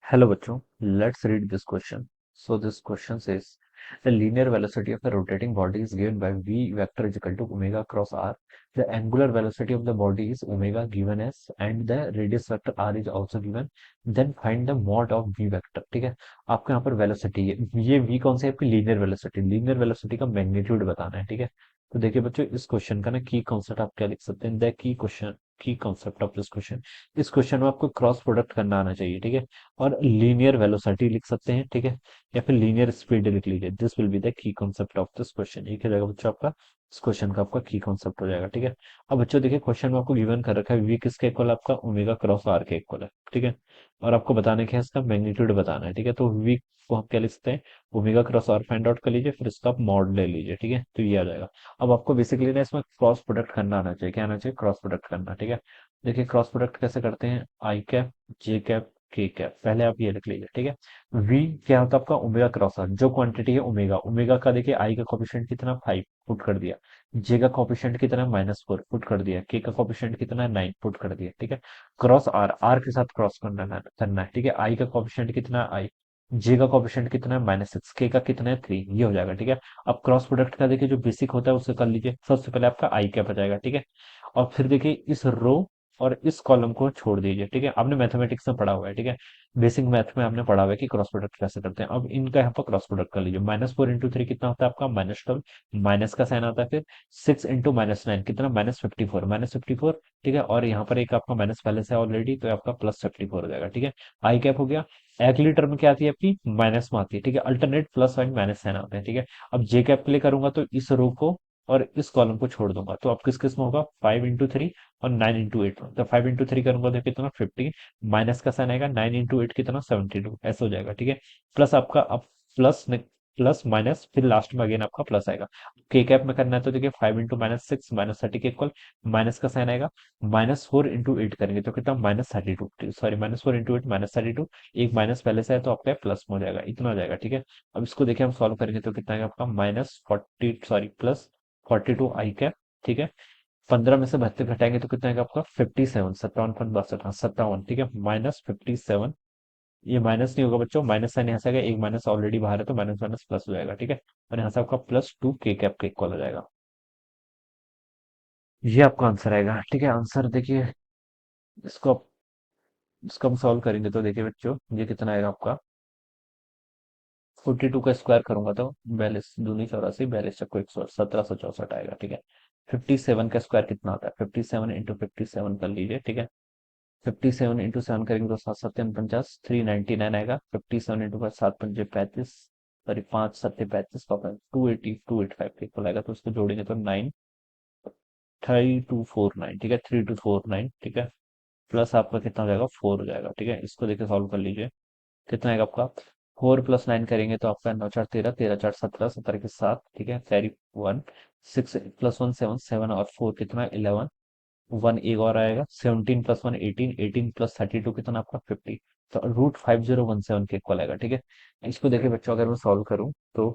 Hello बच्चों, let's read this question. So this question says the linear velocity of a rotating body is given by v vector is equal to omega cross r. The angular velocity of the body is omega given as and the radius vector r is also given. Then find the mod of v vector. ठीक है, आपको यहाँ पर velocity है, ये v कौन सी है आपकी लीनियर वेलोसिटी का मैग्नीट्यूड बताना है। ठीक है, तो देखिए बच्चों इस क्वेश्चन का ना की कॉन्सेप्ट आप क्या लिख सकते हैं, the key concept of this question. इस क्वेश्चन में आपको क्रॉस प्रोडक्ट करना आना चाहिए। ठीक है, और लीनियर वेलोसिटी लिख सकते हैं। ठीक है, या फिर लीनियर स्पीड लिख लीजिए। This will be the key concept of this question. ये क्या जाएगा बच्चों आपका, इस क्वेश्चन का आपका की कॉन्सेप्ट हो जाएगा। ठीक है, अब बच्चों देखिए क्वेश्चन में आपको गिवन कर रखा है वी किसके इक्वल है, आपका ओमेगा क्रॉस आर के इक्वल है। ठीक है, और आपको बताने के है इसका मैग्नीट्यूड बताना है। ठीक है, तो वी को हम क्या लिख सकते हैं, omega cross R find out कर लीजिए, फिर इसका आप मॉड ले लीजिए। ठीक है, तो ये आ जाएगा। अब आपको बेसिकली ना इसमें क्रॉस प्रोडक्ट करना आना चाहिए। क्या आना चाहिए, क्रॉस प्रोडक्ट करना। ठीक है, देखिए क्रॉस प्रोडक्ट कैसे करते हैं, आई कैप जे कैप के कैप, पहले आप ये लिख लीजिए। ठीक है, v क्या होता है आपका ओमेगा क्रॉस आर, जो क्वांटिटी है ओमेगा, ओमेगा का देखिए आई का कोफिशिएंट कितना 5 पुट कर दिया, जे का कोफिशिएंट कितना -4 पुट कर दिया, के का कोफिशिएंट कितना 9 पुट कर दिया। ठीक है, क्रॉस आर, आर के साथ क्रॉस करना है। ठीक है, आई का कोफिशिएंट कितना आई, जे का कोफिशिएंट कितना है -6, के का कितना है 3, ये हो जाएगा। ठीक है, अब क्रॉस प्रोडक्ट का देखिए जो बेसिक होता है उससे कर लीजिए। सबसे पहले आपका आई कैप आ जाएगा। ठीक है, और फिर देखिए इस रो और इस कॉलम को छोड़ दीजिए। ठीक है, आपने मैथमेटिक्स में पढ़ा हुआ है। ठीक है, बेसिक मैथ में आपने पढ़ा हुआ है कि क्रॉस प्रोडक्ट कैसे करते हैं। अब इनका यहाँ पर क्रॉस प्रोडक्ट कर लीजिए। -4 × 3 कितना होता है आपका -12, माइनस का साइन आता है। फिर 6 × -9 कितना -54, -54। ठीक है, और यहाँ पर एक आपका माइनस पहले से ऑलरेडी, तो आपका +54 हो जाएगा। ठीक है, आई कैप हो गया। अगली टर्म क्या आती है आपकी, माइनस में आती है। ठीक है, alternate plus and minus sign आते हैं। ठीक है, अब जे कैप के लिए करूंगा तो इस रो को और इस कॉलम को छोड़ दूंगा, तो अब किस किस में होगा, 5 × 3 और 9 × 8 में। तो 5 × 3 करूंगा तो कितना 50, माइनस का साइन आएगा, 9 × 8 कितना 72, ऐसा हो जाएगा। ठीक है, प्लस आपका अब प्लस प्लस माइनस, फिर लास्ट में अगेन आपका प्लस आएगा। के कैप में करना है तो देखिए 5 × -6 -30 के इक्वल, माइनस का साइन आएगा, -4 × 8 करेंगे तो कितना -32, सॉरी -4 × 8 -32, एक माइनस पहले से है तो आपका प्लस में हो जाएगा, इतना हो जाएगा। ठीक है, अब इसको देखिए हम सॉल्व करेंगे तो कितना आएगा आपका -40, सॉरी +42 आई कैप। ठीक है, 15 में से 72 घटाएंगे तो कितना आएगा आपका 57, 57 57। ठीक है, -57, ये माइनस नहीं होगा बच्चों, माइनस साइन यहाँ से आएगा, एक माइनस ऑलरेडी बाहर है तो माइनस माइनस प्लस हो जाएगा। ठीक है, और यहाँ से आपका +2 के कैप के इक्वल हो जाएगा। ये आपका आंसर आएगा। ठीक है, आंसर देखिए इसको इसको हम सॉल्व करेंगे तो देखिए बच्चों ये कितना आएगा आपका, 42 का स्क्वायर करूंगा तो 42 दूनी 84, 42 1 1764 आएगा। ठीक है, 57 का स्क्वायर कितना होता है, 57 × 57 कर लीजिए। ठीक है, 57 × 7 करेंगे तो 7 7 49, 399 आएगा। 57 × 5 7 पंजे 35, सॉरी 5 7 35 पापा 280 285 के इक्वल आएगा। तो उसको जोड़ेंगे तो 9 3249। ठीक है, 3249। ठीक है, प्लस आपका कितना हो जाएगा 4 हो जाएगा। ठीक है, इसको देखिए सॉल्व कर लीजिए, कितना आएगा आपका, 4 + 9 करेंगे तो आपका 9 4 13, 13 4 17, 17 के 7। ठीक है, कैरी 1, 6 + 1 7, 7 और 4 कितना 11, 1 एक और आएगा, 17 + 1 18, 18 + 32 कितना आपका 50, तो √5017 के इक्वल आएगा। ठीक है, इसको देखिए बच्चों अगर मैं सॉल्व करूं तो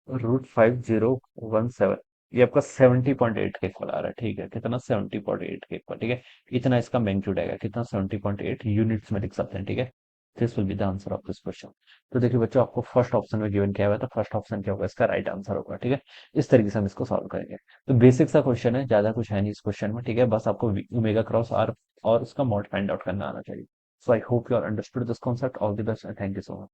√5017, ये आपका 70.8 के इक्वल आ रहा है। ठीक है, कितना 70.8 के इक्वल। ठीक है, इतना इसका मैग्नीट्यूड आएगा, कितना 70.8 यूनिट्स में लिख सकते हैं। ठीक है, this will be the answer of this question. तो देखिए बच्चों आपको फर्स्ट ऑप्शन में गिवन किया हुआ है, तो फर्स्ट ऑप्शन क्या होगा, इसका राइट आंसर होगा। ठीक है, इस तरीके से हम इसको सॉल्व करेंगे। तो बेसिक सा क्वेश्चन है, ज्यादा कुछ है नहीं इस क्वेश्चन में। ठीक है, बस आपको ओमेगा क्रॉस आर और उसका मॉड फाइंड आउट करना आना चाहिए। So I hope you are understood this concept. All the best and thank you so much.